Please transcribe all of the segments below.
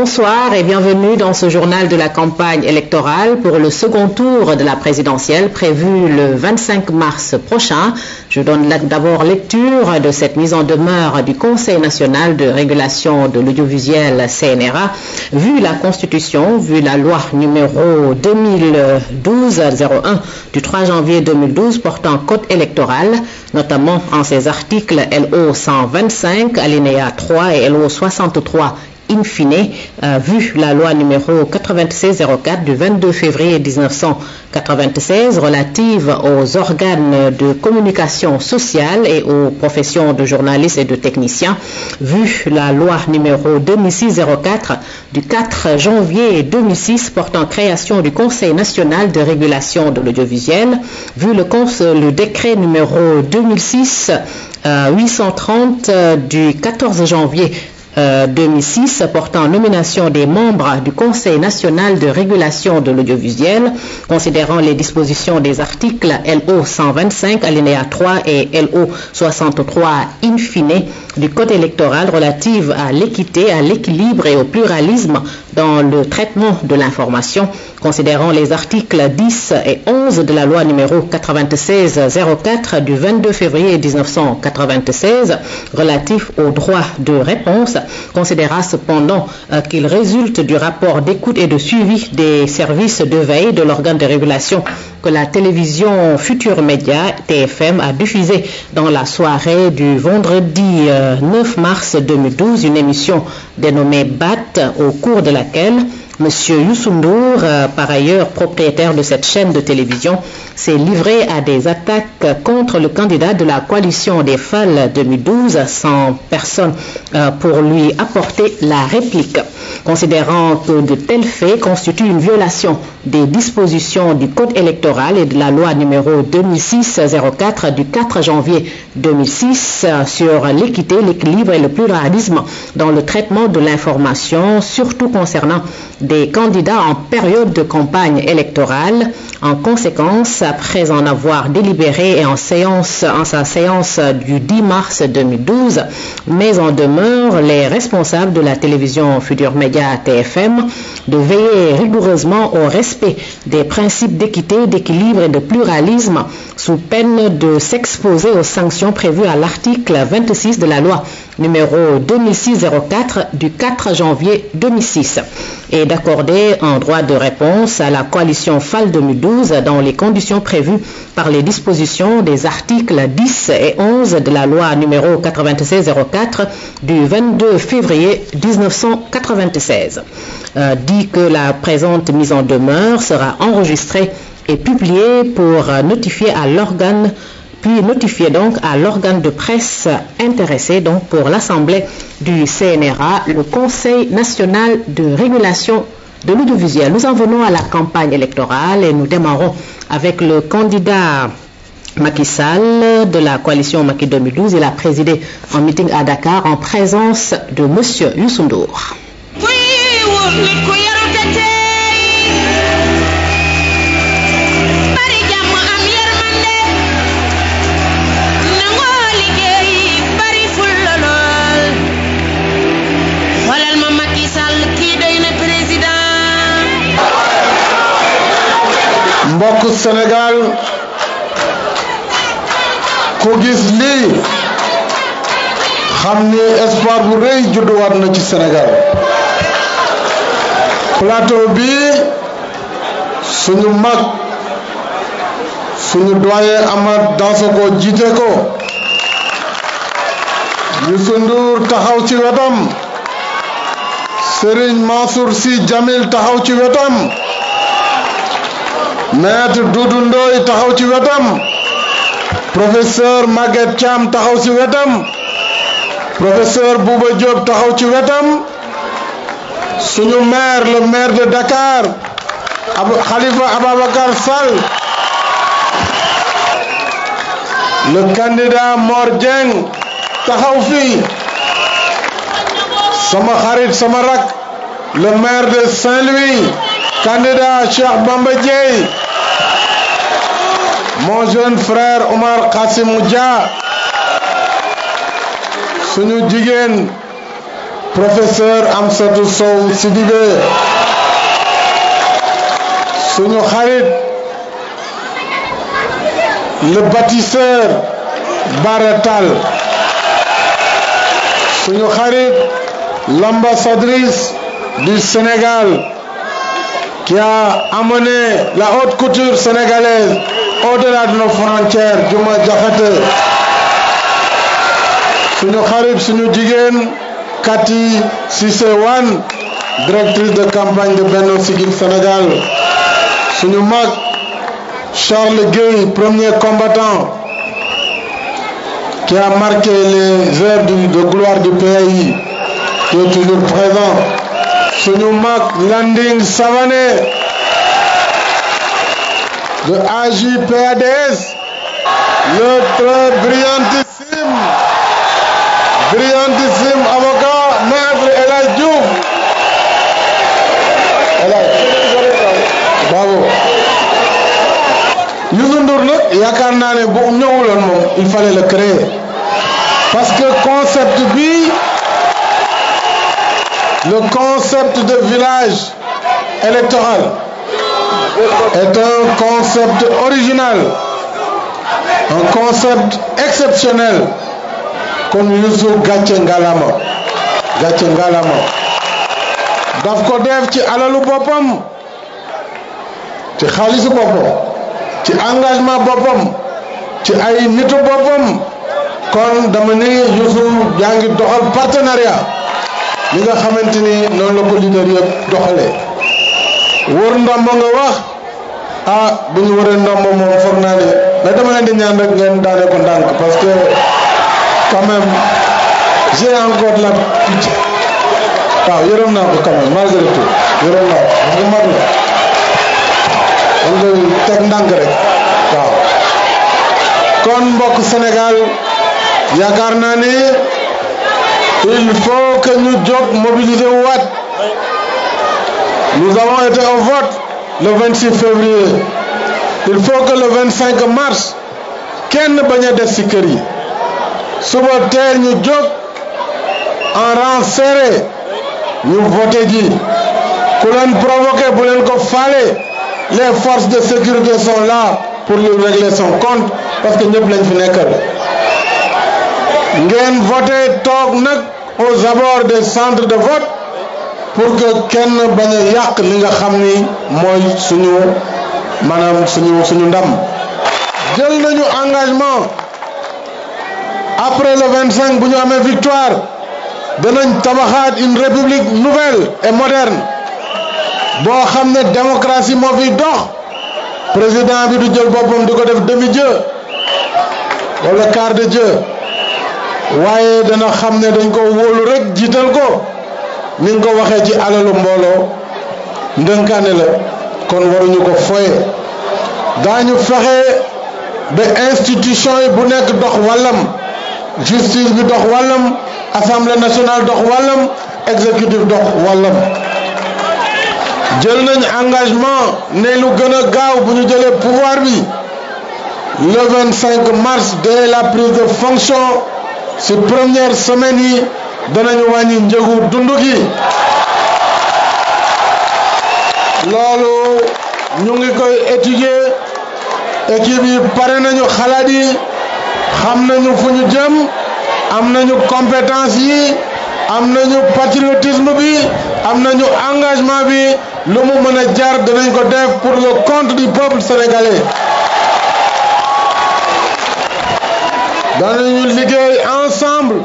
bonsoir et bienvenue dans ce journal de la campagne électorale pour le second tour de la présidentielle prévu le 25 mars prochain. Je donne d'abord lecture de cette mise en demeure du Conseil national de régulation de l'audiovisuel CNRA. Vu la Constitution, vu la loi numéro 2012-01 du 3 janvier 2012 portant code électoral, notamment en ses articles LO 125, alinéa 3 et LO 63, in fine, vu la loi numéro 9604 du 22 février 1996 relative aux organes de communication sociale et aux professions de journalistes et de techniciens, vu la loi numéro 2006-04 du 4 janvier 2006 portant création du Conseil national de régulation de l'audiovisuel, vu le décret numéro 2006-830 du 14 janvier 2006 portant nomination des membres du Conseil national de régulation de l'audiovisuel, considérant les dispositions des articles LO 125 alinéa 3 et LO 63 in fine du Code électoral relative à l'équité, à l'équilibre et au pluralisme dans le traitement de l'information, considérant les articles 10 et 11 de la loi numéro 9604 du 22 février 1996 relatif au droit de réponse, considéra cependant qu'il résulte du rapport d'écoute et de suivi des services de veille de l'organe de régulation que la télévision Futur Média, TFM, a diffusé dans la soirée du vendredi 9 mars 2012 une émission dénommée BAT, au cours de laquelle M. Youssou Ndour, par ailleurs propriétaire de cette chaîne de télévision, s'est livré à des attaques contre le candidat de la coalition des FAL 2012 sans personne pour lui apporter la réplique. Considérant que de tels faits constituent une violation des dispositions du Code électoral et de la loi numéro 2006-04 du 4 janvier 2006 sur l'équité, l'équilibre et le pluralisme dans le traitement de l'information, surtout concernant des candidats en période de campagne électorale. En conséquence, après en avoir délibéré et en sa séance du 10 mars 2012, met en demeure les responsables de la télévision Futur Média TFM de veiller rigoureusement au respect des principes d'équité, d'équilibre et de pluralisme sous peine de s'exposer aux sanctions prévues à l'article 26 de la loi numéro 2006-04 du 4 janvier 2006 et d'accorder un droit de réponse à la coalition FAL 2012 dans les conditions prévues par les dispositions des articles 10 et 11 de la loi numéro 9604 du 22 février 1996. Dit que la présente mise en demeure sera enregistrée et publiée pour notifier à l'organe, puis notifier donc à l'organe de presse intéressé, donc pour l'Assemblée du CNRA, le Conseil national de régulation de l'audiovisuel. Nous en venons à la campagne électorale et nous démarrons avec le candidat Macky Sall de la coalition Macky 2012. Il a présidé un meeting à Dakar en présence de M. Youssou Ndour. mbokk Sénégal ku gis lii xam ni espoir bu rëy judduwaat na ci Sénégal. plateau bi suñu mag suñu doyen Amath Dansokho jiite ko, Youssou Ndour taxaw ci wetam, Serigne Mansour Sy Djamil taxaw ci wetam, Maître Doudou Ndoye taxaw ci wetam, professeur Maguette Thiam taxaw ci wetam, professeur Bouba Diop taxaw ci wetam, suñu maire le maire de Dakar Khalifa Ababacar Sall, le candidat Mor Dieng taxaw fii, sama xarit sama rak le maire de Saint-Louis candidat Cheikh Bamba Dièye, mon jeune frère Omar Kassimou Dia, suñu jigéen professeur Amsatou Sow Sidibé suñu xarit le bâtisseur Bara Tall suñu xarit l'ambassadrice du Sénégal qui a amené la haute couture sénégalaise au-delà de nos frontières, Diouma Diakhaté suñu xarit suñu jigéen Kati Cissé Wane directrice de campagne de Benno Siggil Sénégal suñu mag Charles Gueye premier combattant qui a marqué les heures de gloire du pays qui est toujours présent suñu mag Landing Savané de AJ/PADS le très brillantissime avocat maître El Hadj Diouf bravo Youssou Ndour nag yaakaar naa ne bu ñëwuloon moom il fallait le créer parce que concept bi le concept de village électoral est un concept original, un concept exceptionnel kon Youssou gàcce ngalama daf ko def ci alalu boppam ci xaalisu boppam ci engagement boppam ci ay nitu boppam kon dama ni Youssou yaa ngi doxal partenariat li nga xamante ni noonu la ko leader yëpp doxalee wër ndombo nga wax bu ñu wëree ndombo moom foog naa ne mais dama leen di ñaan rek ngeen daane ko ndànk parce que quand même j'ai encore la pitié waaw yërëm naa ko quand même malgré tout yërëm naa ko parce que mag la da nga teg ndànk rek waaw kon mbokk Sénégal yaakaar naa ni il faut que ñu jóg mobiliser wu waat nous avons été au vote le 26 février il faut que le 25 mars kenn bañ a des ci kër yi suba teel ñu jóg en rang serré ñu voté ji ku leen provoqué bu leen ko faale les forces de sécurité sont là pour lui régler son compte parce que ñëpp lañ fi nekkal ngeen voté toog nag aux abords des centres de vote pour que kenn bañ a yàq li nga xam ni mooy suñu maanaam suñu ndam jël nañu engagement après le 25 bu ñu amee victoire danañ tabaxaat une république nouvelle et moderne boo xam ne démocratie moo fiy dox président bi du jël boppam di ko def demi-dieu wala quart de dieu waaye dana xam ne dañ ko wóolu rek jiital ko ni nga ko waxee ci alalu mbooloo ndënkaane la kon waruñu ko foye daañu fexe ba institution yi bu nekk dox wàllam justice bi dox wàllam assemblée nationale dox wàllam exécutif dox wàllam jël nañ engagement ne lu gën a gaaw bu ñu jëlee pouvoir bi le 25 mars dès la prise de fonction ci première semaine yi danañu wàññi njëgu dund gi loolu ñu ngi koy étudier équipe yi pare nañu xalaat yi xam nañu fu ñu jëm am nañu compétence yi am nañu patriotisme bi am nañu engagement bi lu mu mën a jar danañ ko def pour le compte du peuple sénégalais danañu liggéey ensemble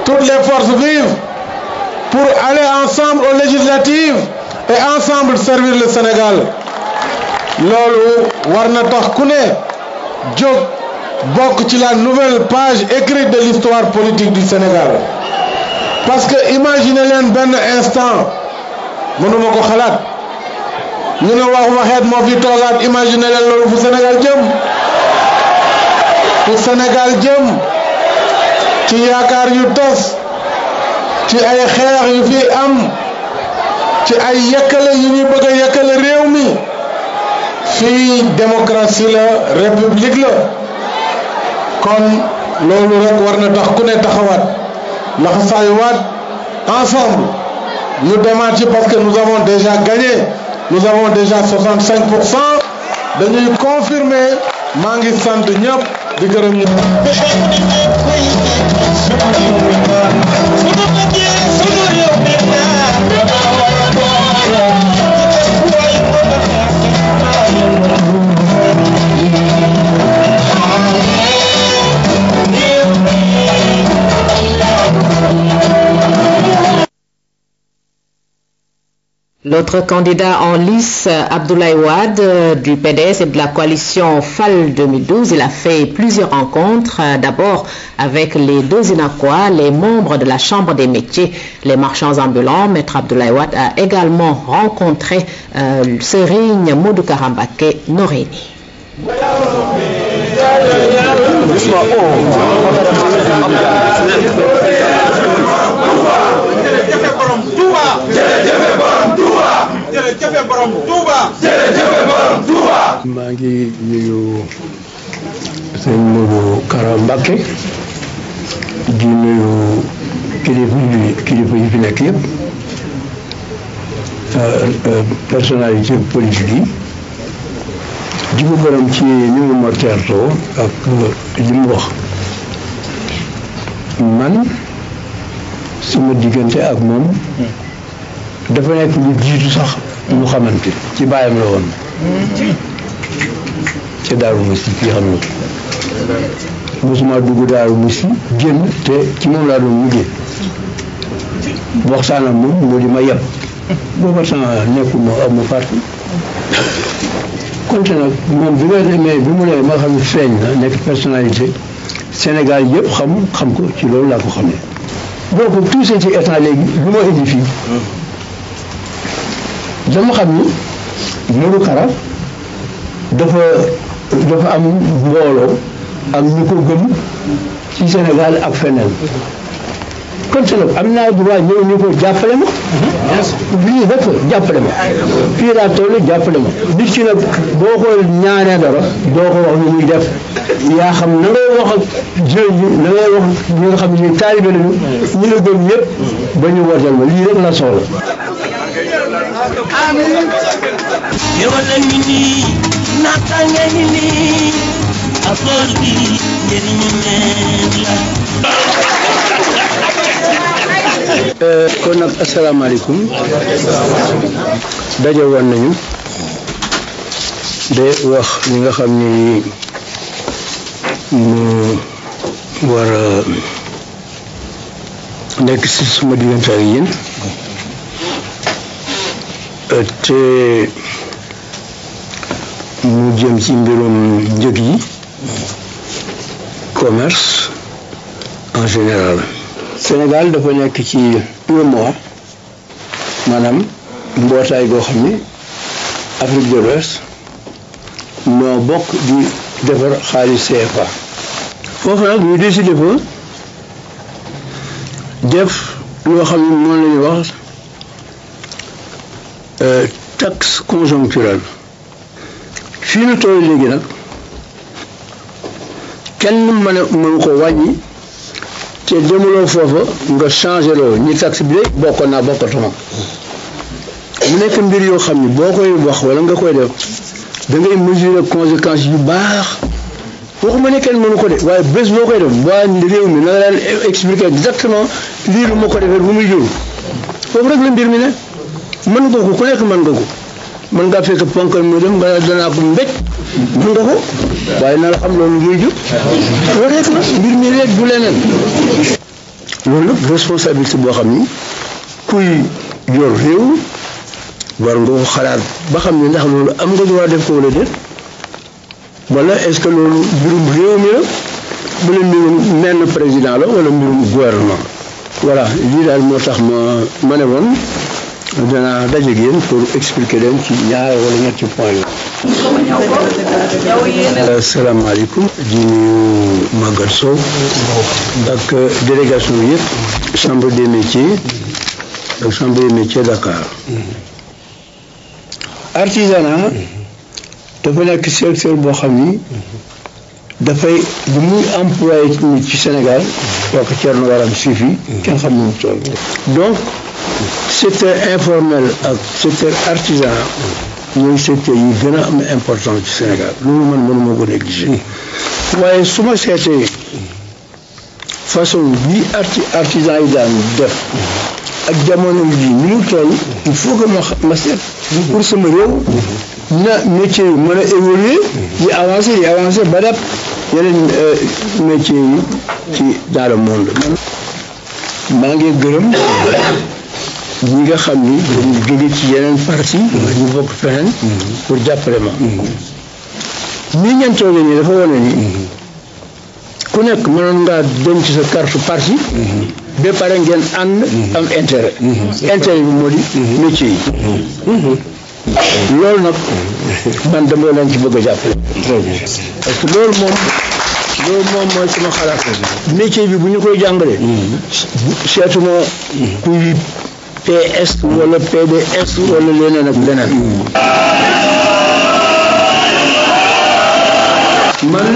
toutes les forces vives pour aller ensemble aux législatives et ensemble servir le Sénégal loolu war na tax ku ne jóg bokk ci la nouvelle page écrite de l'histoire politique du Sénégal parce que imaginez leen benn instant mënuma ko xalaat ñu ne waxeet moo fi toogaat imaginez leen loolu fu Sénégal jëm ci yaakaar yu tas ci ay xeex yu fi am ci ay yëkkale yu ñuy bëgg a yëkkale réew mi fii démocratie la république la kon loolu rek war na tax ku ne taxawaat laxasaayuwaat ensemble ñu demaat ci parce que nous avons déjà gagné, nous avons déjà 65%. dañuy confirmer maa ngi sant ñëpp di gërëm ñëpp. L'autre candidat en lice, Abdoulaye Wade du PDS et de la coalition FAL 2012, il a fait plusieurs rencontres, d'abord avec les deux Inakois, les membres de la Chambre des métiers, les marchands ambulants. Maître Abdoulaye Wade a également rencontré Serigne Modou Karambake Noreyni. maa ngi nuyu sëñ Modou Karambake di nuyu kilifa yi fi nekk yëpp personnalité politique yi di ko gërëm ci ni mu ma teertoo ak li mu wax man sama diggante ak moom dafa nekk lu jiitu sax ñu xamante ci bàyyam la woon ca Daaru Musi fii xam na mosuma dugg Daaru Musi génn te ci moom laa doon mujjee waxtaan ak moom moo di ma yeb booba temps nekkuma amu parti konte nag moom bi ma demee bi mu ne ma xam ne feeñ na nekk personnalité Sénégal yëpp xam ko ci loolu laa ko xamee donc tout ce ci état léegi lu ma indi fii dama xam ni Modou Kara dafa am mbooloo am ñu ko gëm ci Sénégal ak feneen kon te nag am naa droit ñëw ñu ko jàppale ma lii rek jàppale ma fii laa toll jàppale ma nit ki nag boo ko ñaanee dara doo ko wax ni muy def yaa xam na ngay wax ak jeunes yi na ngay wax ñi nga xam ne taalibe lañu ñu la gëm ñëpp ba ñu wooteel ma lii rek la soxla kon nag asalaamaaleykum daje woon nañu de wax li nga xam ni mu war a nekk si suma diggante ak yéen te mu jëm ci mbirum njëg yi commerce en général. Sénégal dafa nekk ci UEMOA maanaam mbootaay goo xam ni Afrique de l'Ouest noo bokk di defar xaalis CFA foofu nag ñu décidé fa def loo xam ni moom la ñuy wax taxe conjoncturelle fii nu toll léegi nag kenn mënu ko wàññi te demuloo foofa nga changé loo ñi taxe bi de bokkoon naa bokkatuma mu nekk mbir yoo xam ni boo koy wax wala nga koy def da ngay mesurer conséquences yu baax waxuma ne kenn mënu ko de waaye bés boo koy def waa réew mi na nga leen expliquer exactement lii lu ma ko defee bu muy jur foofu rek la mbir mi ne mën nga ko ku nekk mën nga ko mën ngaa fekk ponkal mu dem nga danaa ko mbéj mën nga ko waaye na la xam loolu muy jur loolu rek la mbir mi rek du leneen loolu nag responsabilité boo xam ni kuy yor réew war nga ko xalaat ba xam ne ndax loolu am nga droit def ko wala déet wala est-ce que loolu mbirum réew mi la wala mbirum menn président la wala mbirum gouvernement voilà lii daal moo tax ma ne woon danaa daje ak yéen pour expliquer leen ci ñaar wala ñetti point la. asalaamaaleykum di nuyu Maguette Sow ak délégation yëpp chambre des métiers ak chambre des métiers Dakar. artisanat dafa nekk secteur boo xam ni dafay li muy employé nit ci Sénégal kooku Thierno Waram Sifi kenn xam nu mu toll. donc secteur informel ak secteur artisanal ñooy secteur yi gën a am importance ci Sénégal loolu man mënuma ko négliger. waaye su ma seetee façon bi artisan yi daan def ak jamono ji ni mu toll il faut que ma seet pour sama réew na métier yi mën a évoluer yi avancer ba dab yeneen métier yi ci dans le monde. maa ngi gërëm ñi nga xam ni dañu jóge ci yeneen parti ñu bokk feneen pour jàppale ma nii ngeen toogee nii dafa wane ni ku nekk mënoon ngaa denc sa carte parti ba pare ngeen ànd am intérêt bi moo di métier yi loolu nag man dama leen ci bëgg a jàppale parce que loolu moom mooy sama xalaat métier bi bu ñu koy jàngalee seetuma kuy PS wala PDS wala leneen ak leneen man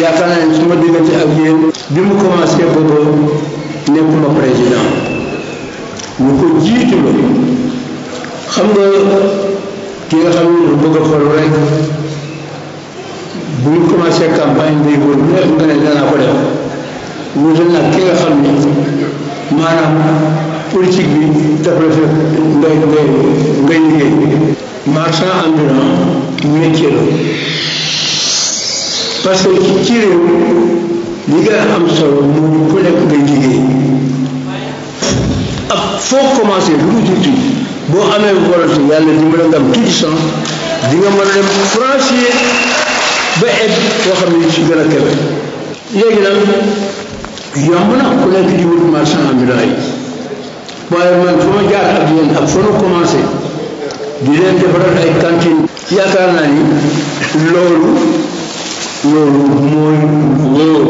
yaakaar naa ne su ma diggante ak yéen bi mu commencé boobu nekkuma président ñu ko jiitu la xam nga ki nga xam ne bëgg a xool rek bu ñu commencé campagne bi bu nekk nga ne danaa ko def wuute nag ki nga xam ni maanaam politique bi daf la fekk ngay liggéey marchand ambulant métier la parce que ci réew li nga am solo mu ku nekk ngay liggéey ak foo commencé lu mu tuuti boo amee volonté yàlla dimbali nga am tuuti sens di nga mën a dem franchir ba egg foo xam ne ci gën a kawe léegi nag yomb na ku nekk di wut marchand ambulant yi waaye man fu ma jaar ak yéen ak fa nu commencé di leen defaral ay cantine yaakaar naa ni loolu mooy wóor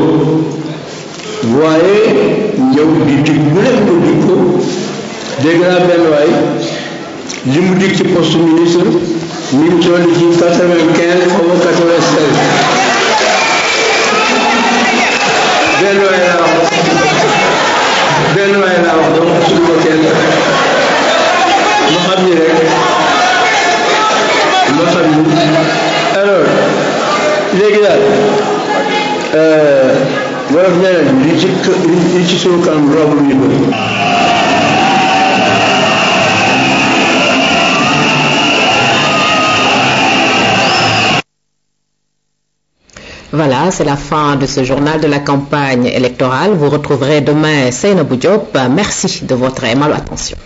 waaye ñëw di dig bu nekk nga dig ko dégg naa benn waay li mu dig ci poste ministre mi ngi toll ci 95 xaw ma 96 benn waay laa wax dama suñu ko kenn ma xam ni rek alors léegi daal wolof ñeneen li ci suñu kanam rob lu ñu bëri. Voilà, c'est la fin de ce journal de la campagne électorale. Vous retrouverez demain Seynabou Diop. Merci de votre aimable attention.